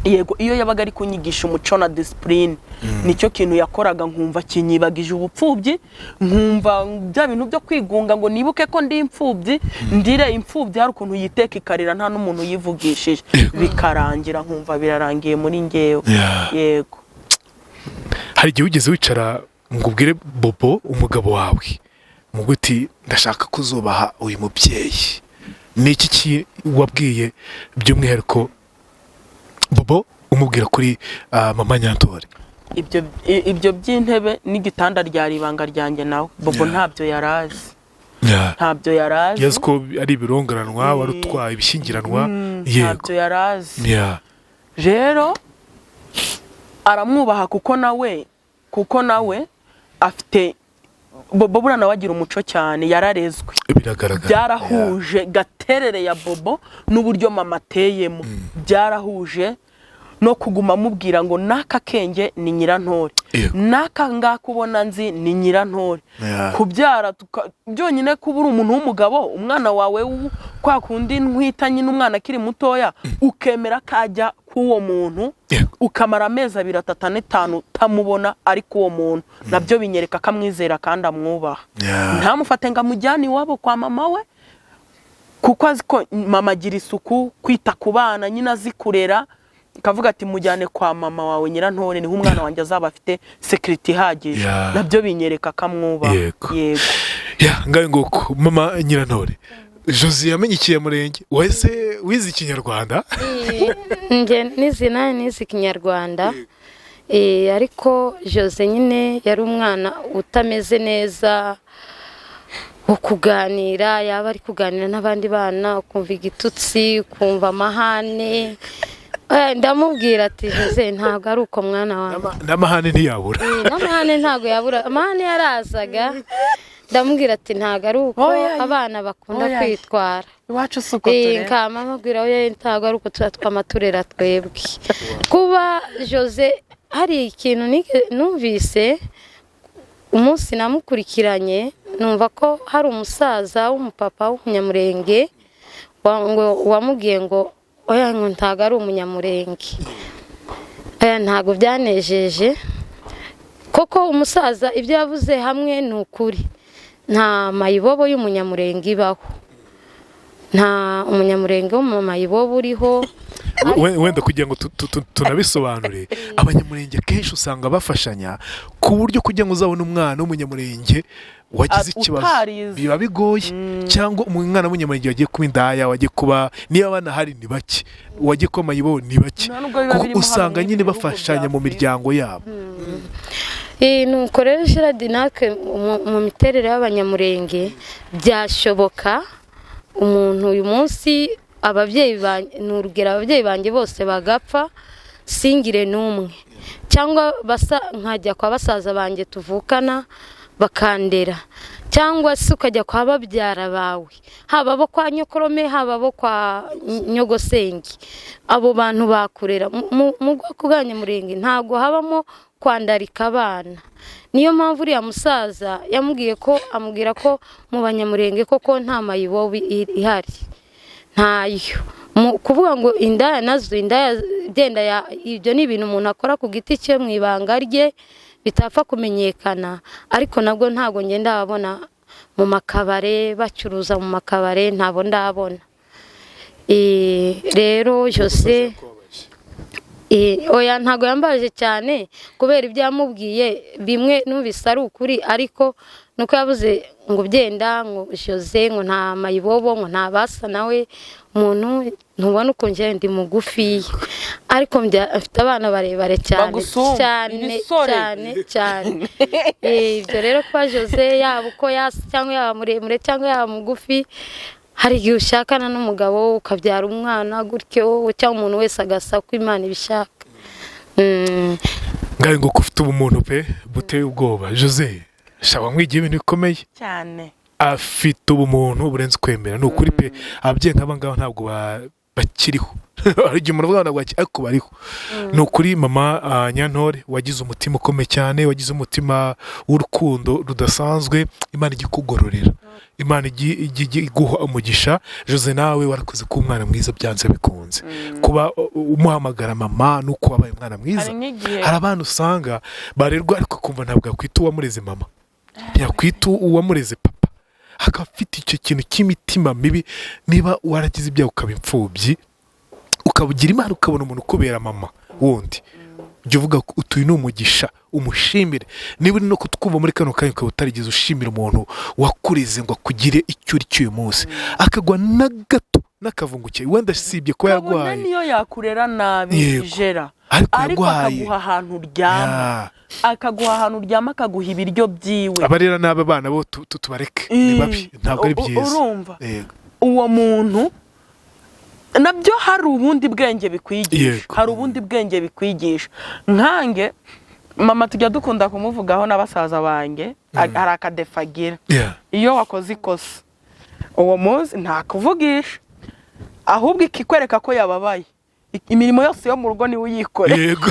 yego iyo yabaga ari kunyigisha umuco na discipline nicyo kintu yakoraga nkumva kinyibagije ubupfubyi nkumva bya bintu byo kwigunga ngo nibuke ko ndi imfubyi ndire imfubyi hari ukuntu yiteka ikarira nta n'umuntu yivugishije bikarangira nkumva birarangiye muri ngewe yego hari igihe wigeze wicara ngo ubwire Bobo umugabo wawe mu guti ndashaka kuzubaha uyu mubyeyi ni iki wabwiye by'umwihariko Bobo umubwira kuri mama Nyantore ibyo by'intebe n'igitanda ryari ibanga ryanjye nawe Bobo ntabyo yarazi ntabyo yarazi yazi ko ari ibirongoranwa wari utwaye ibishyingiranwa ntabyo yarazi rero aramwubaha kuko nawe afite Bobo buriya nawe agira umuco cyane yararezwe biragaragara byarahuje gaterere ya Bobo n'uburyo mama ateyemo byarahuje no kuguma amubwira ngo naka kenge ni Nyirantore naka ngaka ubona nzi ni Nyirantore kubyara byonyine kuba uri umuntu w'umugabo umwana wawe kwa kundi nkwitanye n'umwana akiri mutoya ukemera kajya k'uwo muntu ukamara amezi 2, 3, 5 utamubona ariko uwo muntu nabyo binyereka akamwizera kandi amwubaha ntamufate ngo amujyane iwabo kwa mama we kuko azi ko mama agira isuku kwita ku bana nyine azi kurera kavuga ati mujyane kwa mama wawe Nyirantore niho umwana wanjye azaba afite security ihagije nabyo binyereka akamwubaha yego ngaye nguko mama Nyirantore Josie yamenye Ikiyamurenge wese wize Ikinyarwanda nje nizi Ikinyarwanda ariko Josie nyine yari umwana utameze neza wo kuganira yaba ari kuganira n'abandi bana ukumva igitutsi ukumva amahane ndamubwira ati Josie ntabwo ari uko mwana wanjye n'amahane ntiyabura n'amahane ntabwo yabura amahane yarazaga ndamubwira ati ntabwo ari uko abana bakunda kwitwara iwacu suko turera kama amubwira oya ntabwo ari uko twamaturera twebwe kuba Josie hari ikintu numvise umunsi namukurikiranye numva ko hari umusaza w'umupapa w'umunyamurenge wamubwiye ngo oya ngo ntabwo ari umunyamurenge ntabwo byanejeje koko umusaza ibyo yavuze hamwe ni ukuri nta Mayibobo y'umunyamurenge ibaho nta umunyamurenge wo mu Mayibobo uriho wenda kugira ngo tunabisobanure abanyamurenge kenshi usanga bafashanya ku buryo kugira ngo uzabone umwana w'umunyamurenge wagize ikibazo biba bigoye cyangwa umwana w'umunyamurenge wagiye kuba indaya wagiye kuba niba banahari ni bake wagiye kuba Mayibobo ni bake kuko usanga nyine bafashanya mu miryango yabo nuko rero Dinake mu miterere y'abanyamurenge byashoboka umuntu uyu munsi ababyeyi banjye bose bagapfa singire n'umwe cyangwa nkajya kwa basaza banjye tuvukana bakandera cyangwa se ukajya kwa babyara bawe haba abo kwa nyokorome haba abo kwa nyogosenge abo bantu bakurera mu bwoko bw'abanyamurenge ntabwo habamo kwandarika abana niyo mpamvu uriya musaza amubwira ko mu banyamurenge koko nta Mayibobo ihari ntayo kuvuga ngo indaya nazo genda ibyo ni ibintu umuntu akora ku giti cye mu ibanga rye bitapfa kumenyekana ariko nabwo ntabwo ngenda babona mu makabare bacuruza mu makabare ntabo ndabona rero Josie oya ntago yambaje cyane kubera ibyo yamubwiye bimwe numvise ari ukuri ariko nuko yavuze ngo byenda ngo Josie ngo nta Mayibobo ngo nta basa nawe umuntu ntubona uko nje ndi mugufi ariko mfite abana barebare cyane ibyo rero kwa Josie yaba uko yasa cyangwa yaba muremure cyangwa yaba mugufi hari igihe ushakana n'umugabo ukabyara umwana gutyo cyangwa umuntu wese agasa ko Imana ibishaka ngaye ngo ufite ubumuntu pe buteye ubwoba Josie shaba mwigiye ibintu bikomeye cyane afite ubumuntu burenze kwemera ni ukuri pe ababyeyi nk'aba ngaba ntabwo bakiriho hari igihe umuntu avuga ngo ariko bariho ni ukuri mama Nyantore wagize umutima ukomeye cyane wagize umutima w'urukundo rudasanzwe Imana igikugororera Imana iguha umugisha Jose nawe warakoze ku mwana mwiza byanze bikunze kuba umuhamagara mama nuko wabaye umwana mwiza hari abantu usanga barerwa ariko kumva ntabwo yakwita uwamureze mama yakwita uwamureze papa akafite icyo kintu cy'imitima mibi niba waragize ibyago ukaba imfubyi ukabugira Imana ukabona umuntu ukubera mama wundi jya uvuga utuye n'umugisha umushimire niba uri no kutwumva muri kano kanya ukaba utarigeze ushimira umuntu wakurize ngo akugire icyo uri cy'uyu munsi akagwa na gato n'akavunguke wenda sibye ko yarwaye niyo yakurera nabi jera ariko akaguha ahantu uryama akaguha ibiryo byiwe abarera n'aba bana bo tubareke ni babi ntabwo ari byiza urumva uwo muntu nabyo hari ubundi bwenge bikwigisha hari ubundi bwenge bikwigisha nkange mama tujya dukunda kumuvugaho n'abasaza bange hari akadefagira iyo wakoze ikosa uwo munsi nta kuvugisha ahubwo ikikwereka ko yababaye imirimo yose yo mu rugo niwe uyikore yego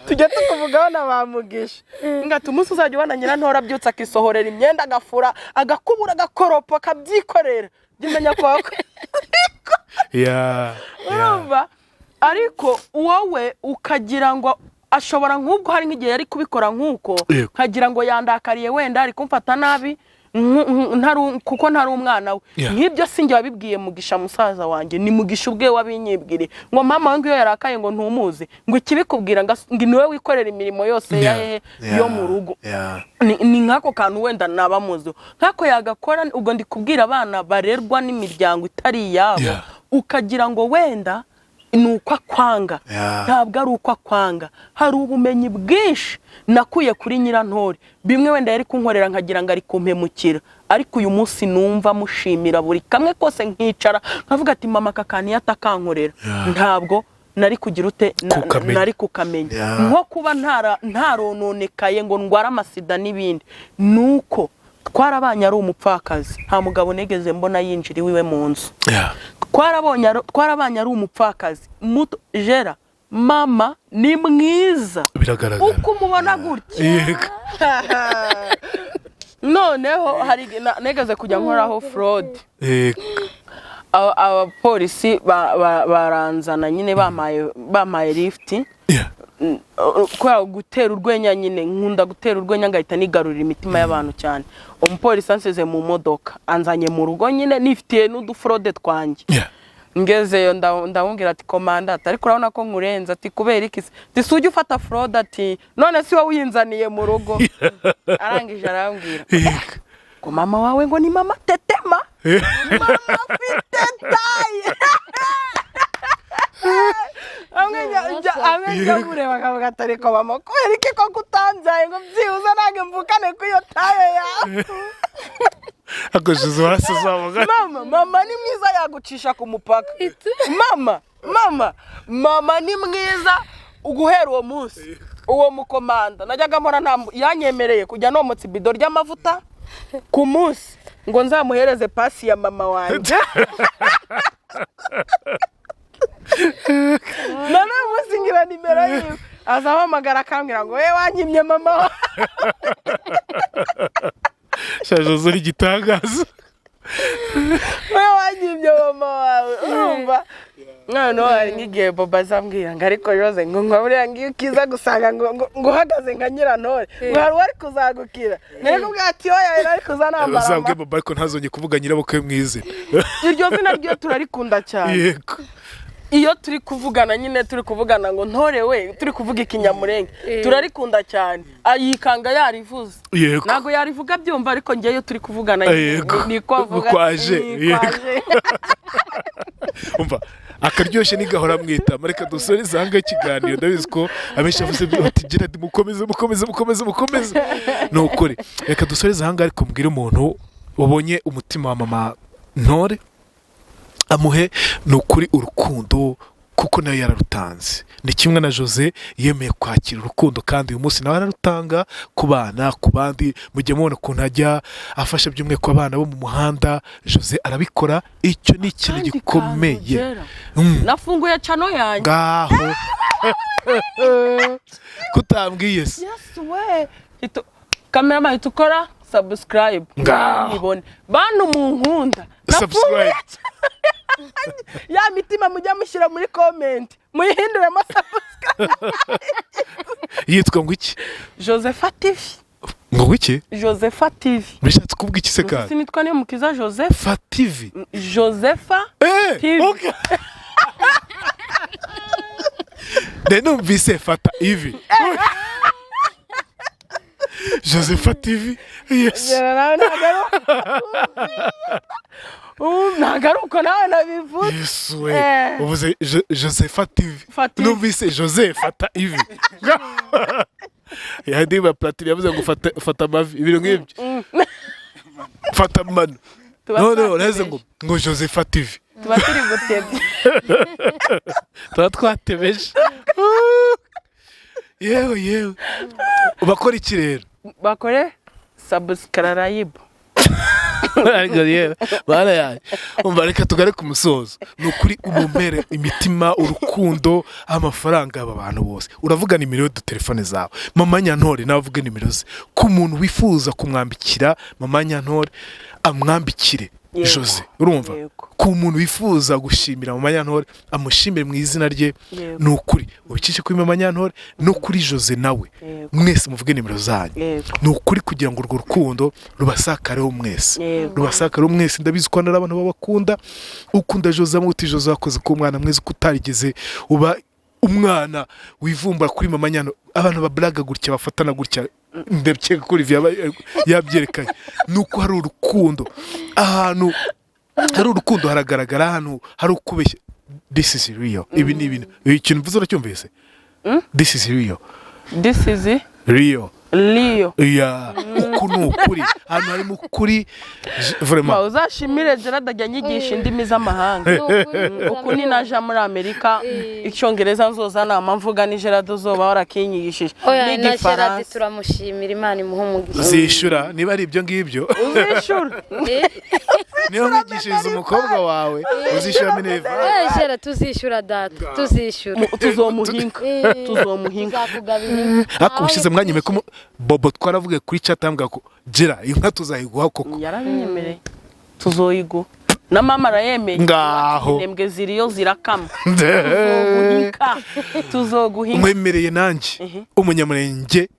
tujya tukuvugaho n'abamugisha ngati umunsi uzajya ubona Nyirantore abyutse akisohorera imyenda agafura agakubura agakoropa akabyikorera jimenya ko urumva ariko wowe ukagira ngo ashobora nk'ubwo hari nk'igihe yari kubikora nk'uko kagira ngo yandakariye wenda ari kumfata nabi kuko ntari umwana we nk'ibyo sinjye wabibwiye Mugisha musaza wanjye ni Mugisha ubwe wabinyibwire ngo mama wanjye iyo yarakaye ngo ntumuze ngo ikibikubwira ngo niwe wikorera imirimo yose yo mu rugo ni nkako kantu wenda nabamuzi nkako yagakora ubwo ndi kubwira abana barerwa n'imiryango itari yabo ukagira ngo wenda nuko akwanga ntabwo ari uko akwanga hari ubumenyi bwinshi nakuye kuri Nyirantore bimwe wenda yari kunkorera nkagira ngo ari kumpemukira ariko uyu munsi numva mushimira buri kamwe kose nkicara nkavuga ati mama kakani yatakankorera ntabwo nari kugira ute nari kukamenya nko kuba ntarononekaye ngo ndwara amasida n'ibindi nuko twarabanye ari umupfakazi nta mugabo negeze mbona yinjira iwiwe mu nzu twarabanye ari umupfakazi muto jera mama ni mwiza biragaragara uko umubona gutya noneho hari negeze kujya nkoraho fraud abapolisi baranzana nyine bamaye lift kwa gutera urwenya nyine nkunda gutera urwenya ngahita nigarurira imitima y'abantu cyane umupolisi anseze mu modoka anzanye mu rugo nyine nifitiye n'udufrode twanjye ngezeyo ndamubwira ati komanda ariko urabona ko nkurenza ati kubera iki tisujye ufata frode ati none si wowe uyinzaniye mu rugo arangije arambwira ko mama wawe ngo ni mama tetema mama afite taye amenya mureba akavuga atari ko mama kubera iki ko kutanzaye ngo byibuze nange mvukane ku iyo taye yawe akojeje hasi zavuga mama ni mwiza yagucisha ku mupaka mama ni mwiza uguhera uwo munsi uwo mukomanda najyaga mbona yanyemereye kujya nomotsa ibido ry'amavuta ku munsi ngo nzamuhereze pasi ya mama wanjye none umunsi ngira nimero yiwe azahamagara akambwira ngo we wanyimye mama wawe shaje zuri gitangaza we wanyimye mama wawe urumva noneho hari nk'igihe Bobo azambwira ngo ariko Jose ngo nkaburiya ngiyo ukiza gusanga ngo uhagaze nka Nyirantore ngo hari uwari kuzagukira ntego ubwo ati oya yari kuzanambara uzambwe Bobo ariko ntazongeye kuvuga nyirabukwe mwize iryo zina ryo turarikunda cyane yego iyo turi kuvugana nyine turi kuvugana ngo Ntore we turi kuvuga ikinyamurenge turarikunda cyane ayikanga yarivuze nago yarivuga byumva ariko ngiye turi kuvugana ni kwaje umva akaryoshye nigahora mwita mareka dusore zanga ikiganiro ndabizi ko abenshi avuze ati gira ndi mukomeze nukuri reka dusore zanga ariko mbwira umuntu wabonye umutima wa mama Ntore amuhe nukuri urukundo kuko nayo yararutanze. Ni kimwe na Jose yemeye kwakira urukundo kandi uyu munsi nawe ararutanga ku bana, ku bandi. Mujye mubona ukuntu ajya afasha by'umwihariko abana bo mu muhanda. Jose arabikora, icyo ni ikintu gikomeye. Nafunguye chano yanjye Ngaho kutambwiye se. Yes we. Cameraman tukora subscribe. Ibone. Bantu mu nkunda. Subscribe. Ya mitima mujya mushyira muri comment. Muyihindure ama subscribe. Yitwa ngo iki? Josepha TV. Ngo iki? Josepha TV. Bishatse kuvuga iki se kandi? Sinitwa niyo mukiza Josepha TV. Josepha TV. Okay. Numvise fata ivi. Josepha TV. Yes. Nagaruko nawe nabivuze. Yes we. Uvuze Josepha TV. Numvise Josepha ivi. Ya NIBA platini yavuze ngo fata mavi ibintu nk'ibyo. Fata mano. No, neza ngo Josepha TV. Tuba turi gutebye. Tuba twatebeje. Yewe. Bakora iki rero? Bakore subscribe. Bana yaje. Umva reka tugare ku musozo. Nukuri umumere imitima, urukundo, amafaranga aba bantu bose. Uravuga nimero de telefone zawe. Mama Nyantore navuga nimero ze. Ku muntu wifuza kumwambikira Mama Nyantore amwambikire. Jose urumva ku muntu wifuza gushimira Mama Nyantore amushimire mu izina rye. Nukuri ubicishe kuri Mama Nyantore no kuri Jose nawe mwese muvuge nimero zanyu. Nukuri kugira ngo urwo rukundo rubasakareho mwese. Rubasakareho mwese. Ndabizi ko ari abantu babakunda. Ukunda Jose amuti Jose wakoze ko umwana mwese kutarigeze uba umwana wivumbura kuri Mama Nyantore. Abantu bablaga gutya bafatana gutya ndebye kuri yabyerekanye. Nuko hari urukundo ahantu, hari urukundo haragaragara ahantu hari ukubeshya. This is real. Ibi ni ibintu ikintu mvuze uracyumvise? This is real. This is real. Leo. Yeah. Uku ni ukuri. Hano harimo ukuri vraiment. Uzashimire Gerard ajya nyigisha indimi z'amahanga. Uku ni naje muri Amerika icyongereza nzozana amamvuga ni Gerard uzoba warakinyigishije. Ni Gerard turamushimira Imana imuha umugisha. Uzishura niba ari ibyo ngibyo. Uzishura. Niyo mwigishiriza umukobwa wawe uzishura Mineva. Gerard tuzishura data. Tuzishura. Tuzomuhinga. Zakugabira. Akubishize mwanyime ko Bobo twaravuge kuri chat ambwa ko Gerard inka tuzayiguha koko. Yarabinyemereye. Tuzoyigu. Na mama arayemeye. Ngaho. Nembwe ziriyo zirakama. Tuzoguhinga. Umwemereye nanjye umunyamurenge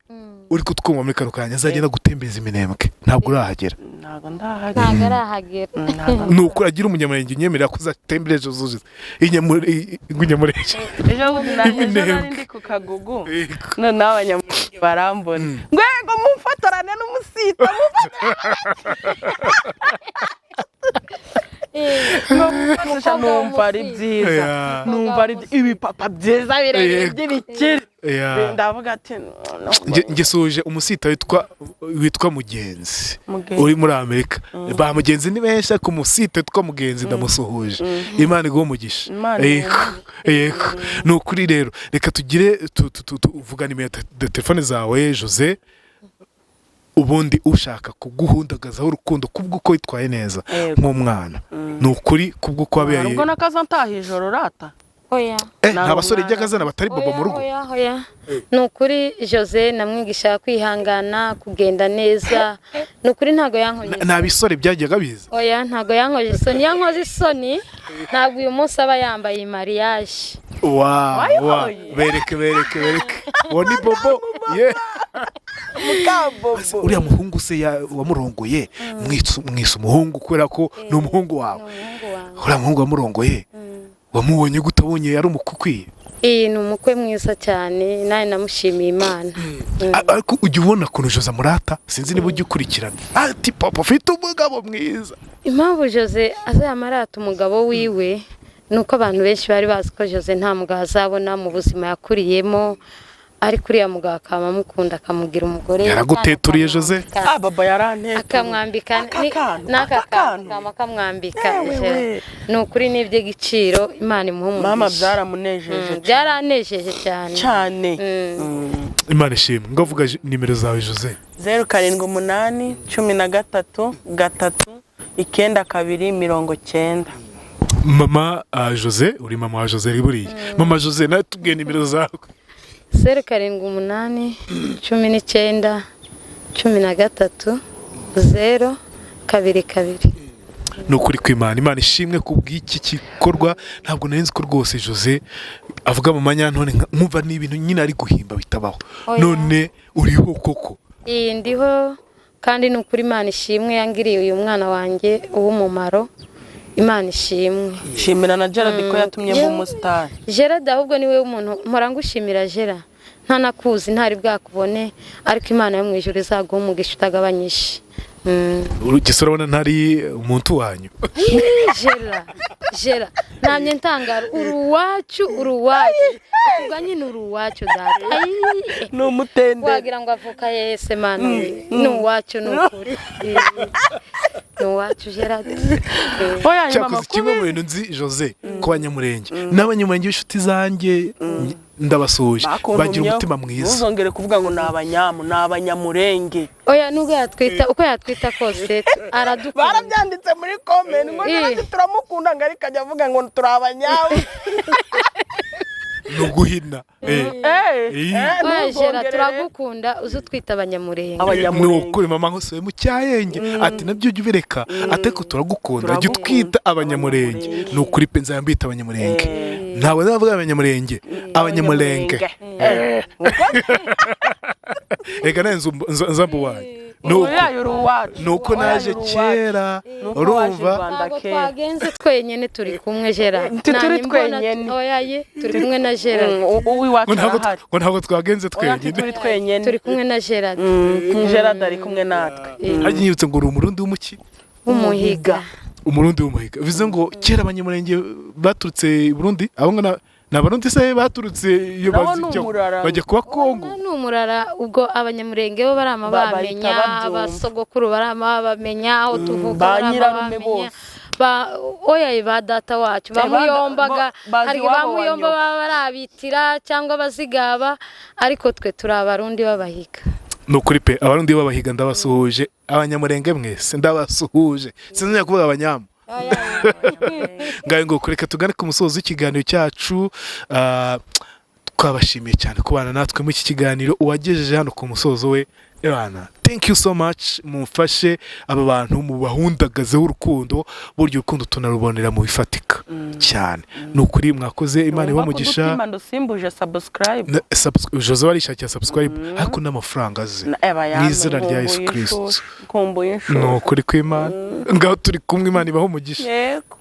uri kutwumva muri kano kanya azagenda gutembeza iminembwe. Ntabwo urahagera. Ntabwo ndahagera. Nuko agira umunyamurenge nyemerera ko uzatembereje zuzuze. Inyamurenge. Ejo nari ndi ku Kagugu. None abanyamurenge barambona. Ngwego mumfotorane n'umusita. Numva ari byiza. Numva ari ibipapa byiza birebire by'ibikiri. Ndavuga ati ngesuje umusita witwa Mugenzi uri muri Amerika. Ba Mugenzi ni benshi ku musita witwa Mugenzi ndamusuhuje. Imana iguhe umugisha. Yego. Nukuri rero reka tugire tuvuga nimero de telefone zawe Jose. Ubundi ushaka kuguhundagazaho urukundo kubwuko witwaye neza nk'umwana. Nukuri kubwuko wabaye. Ubwo nakaza ntaha ijoro rata. Oya. Nta basore ijyagazana batari Bobo mu rugo. Oya. Nukuri Jose namwigisha kwihangana kugenda neza. Nukuri ntago yankoje. Nta bisore byajyaga biza. Oya ntago yankoje isoni. Yankoze isoni ntabwo uyu munsi aba yambaye mariage. Wow. Bereke. Woni Bobo. Mukambobo. Uriya muhungu se wamurongoye mwitsu umuhungu kubera ko ni umuhungu wawe. Uriya muhungu wamurongoye wamubonye gutabonye yari umukukwiye. Ni umukwe mwiza cyane nawe namushimiye Imana. Ariko ujya ubona kuntu Jose amurata sinzi niba ujya ukurikirana. Ati papa ufite umugabo mwiza. Impamvu Jose azamarata umugabo wiwe nuko abantu benshi bari bazi ko Jose nta mugabo azabona mu buzima yakuriyemo. ariko uriya mugabo akaba amukunda akamugira umugore yaraguteturiye Jose baba yaranteye akamwambika n'aka kantu akamwambika ni ukuri n'iby'igiciro Imana imuha mama byaramunejeje byaranejeje cyane Imana ishimwe ngavuga nimero zawe Jose 0788 13 3 mama Jose uri mama wa Jose riburiye mama Jose natubwiye nimero zawe 0788 19 13 022 nukuri kw'Imana Imana ishimwe kubw'iki gikorwa ntabwo narinzi ko rwose Jose avuga mu manyantone nkumva ni ibintu nyine ari guhimba bitabaho none uriho koko ndiho kandi nukuri Imana ishimwe yangiriye uyu mwana wanjye uw'umumaro Imana ishimwe shimira na Gerard ko yatumye mu mustar Gerard ahubwo niwe umuntu mpora ngushimira Gerard nta nakuzi ntari bwakubone ariko Imana yo mwijuru izaguha umugisha utagabanyije urugese urabona ntari umuntu wanyu Gerard namye ntangara uruwacu kuvuga nyine uruwacu data n'umutende wagira ngo avuka yese mana n'uwacu n'ukuri n'uwacu Gerard cyakoze kimwe mu bintu nzi Jose ko banyamurenge n'abanyamurenge b'inshuti zanjye ndabasuje bagira umutima mwiza uzongere kuvuga ngo n'abanyamurenge oya nubwo yatwita uko yatwita kose aradukunda barabyanditse muri comment ngo turamukunda ngari kajya avuga ngo turabanyawe nuguhina Gerard turagukunda uzutwita abanyamurenge nukuri mama nkosoye mu cyayenge ati nabyo ujye ubireka ateko turagukunda jya utwita abanyamurenge nukuri pe nzayambita abanyamurenge ntabwo navuga abanyamurenge reka nayo nzambu wanyu nuko naje kera urumva ntabwo twagenze twenyine turi kumwe Gerard turi twenyine oyaye turi kumwe na Gerard ngo ntabwo twagenze twenyine turi kumwe na Gerard Gerard ari kumwe natwe hanyibutse ngo uri umurundi w'umuki umuhiga bivuze ngo kera abanyamurenge baturutse Burundi abo ngana n'abarundi se baturutse iyo bajya kuba Kongo n'umurara ubwo abanyamurenge bo barama bamenya abasogokuru barama bamenya aho tuvuka banyirarume oya ba data wacu bamuyombaga hari bamuyomba barabitira cyangwa bazigaba ariko twe turi abarundi babahiga nukuri pe abarundi babahiga ndabasuhuje abanyamurenge mwese ndabasuhuje sinzanya kuvuga abanyamu ngaye ngo kureka tugane ku musozo w'ikiganiro cyacu twabashimiye cyane kubana natwe muri iki kiganiro uwagejeje hano ku musozo we thank you so much mufashe aba bantu mu bahundagazeho urukundo buryo urukundo tunarubonera mu bifatika cyane nukuri mwakoze Imana ibamugisha simbuje subscribe Jose warishakira subscribe ariko n'amafaranga aze mu izina rya Yesu Kristo kumbuye nukuri kw'Imana ngaho turi kumwe Imana ibaho umugisha yego